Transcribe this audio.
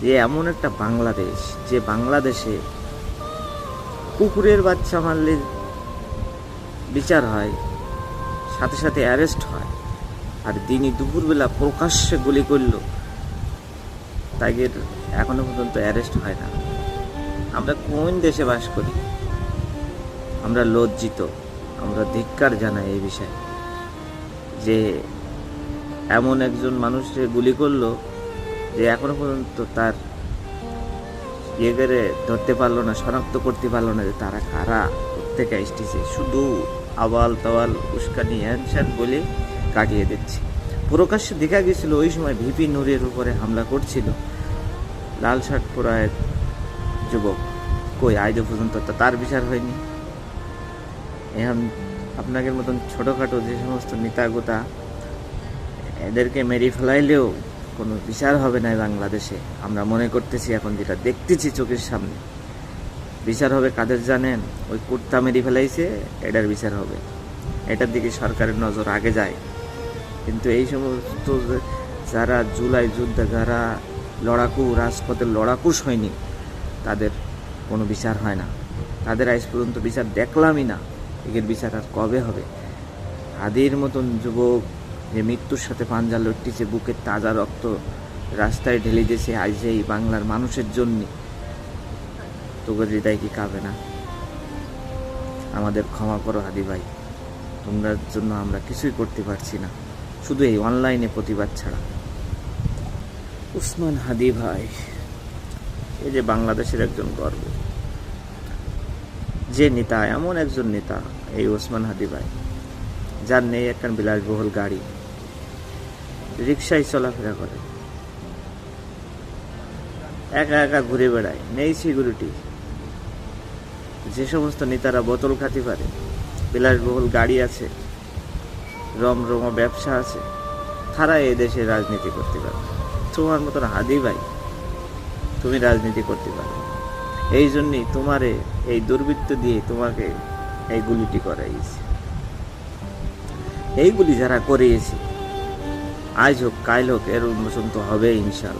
যে এমন একটা বাংলাদেশ, যে বাংলাদেশে কুকুরের বাচ্চা মারলে বিচার হয়, সাথে সাথে অ্যারেস্ট হয়, আর দিনই দুপুরবেলা প্রকাশ্যে গুলি করল, তাদের এখনো পর্যন্ত অ্যারেস্ট হয় না। আমরা কোন দেশে বাস করি? আমরা লজ্জিত, আমরা ধিক্কার জানাই এই বিষয়ে, যে এমন একজন মানুষকে গুলি করলো যে এখনো পর্যন্ত তার ইয়ে করে ধরতে পারলো না, শনাক্ত করতে পারলো না যে তারা কারা, প্রত্যেকে এসেছে, শুধু আওয়াল তাওয়াল উস্কানি হ্যান বলে কাটিয়ে দিচ্ছে। প্রকাশ্যে দেখা গেছিল ওই সময় ভিপি নূরের উপরে হামলা করছিল লাল শার্ট পরা এক যুবক, কই আজও পর্যন্ত তার বিচার হয়নি। এখন আপনাদের মতন ছোটোখাটো যে সমস্ত নেতাগোতা, এদেরকে মেরে ফেলাইলেও কোনো বিচার হবে না বাংলাদেশে। আমরা মনে করতেছি, এখন যেটা দেখতেছি চোখের সামনে, বিচার হবে কাদের জানেন? ওই কুর্তা মেরে ফেলাইছে, এটার বিচার হবে। এটার দিকে সরকারের নজর আগে যায়, কিন্তু এই সমস্ত যারা জুলাই যুদ্ধে যারা লড়াকু, রাজপথের লড়াকু সৈনিক, তাদের কোনো বিচার হয় না। তাদের আজ পর্যন্ত বিচার দেখলামই না। এর বিচার আর কবে হবে? হাদির মতন যুবক যে মৃত্যুর সাথে পাঞ্জা লড়তেছে, বুকের তাজা রক্ত রাস্তায় ঢেলে দিয়েছে আজ এই বাংলার মানুষের জন্য, তোকে হৃদয় কি কাঁপে না? আমাদের ক্ষমা করো হাদি ভাই, তোমরা জন্য আমরা কিছুই করতে পারছি না, শুধু এই অনলাইনে প্রতিবাদ ছাড়া। ওসমান হাদি ভাই, এই যে বাংলাদেশের একজন গর্ব, যে নেতা, এমন একজন নেতা এই ওসমান হাদি ভাই, যার নেই একটা বিলাসবহুল গাড়ি, রিক্সায় চলাফেরা করে, একা একা ঘুরে বেড়ায়, নেই সিকিউরিটি। যে সমস্ত নেতারা বোতল খাতে পারে, বিলাসবহুল গাড়ি আছে, রমরমা ব্যবসা আছে, তারা এই দেশে রাজনীতি করতে পারে। তোমার মতন হাদি ভাই, তুমি রাজনীতি করতে পারো। এই জন্যই তোমারে এই দুর্বৃত্ত দিয়ে তোমাকে এই গুলিটি করাইছে। এইগুলি যারা করিয়েছে, আজ হোক কাল হোক, এর উন্মোচন তো হবে ইনশাল্লাহ।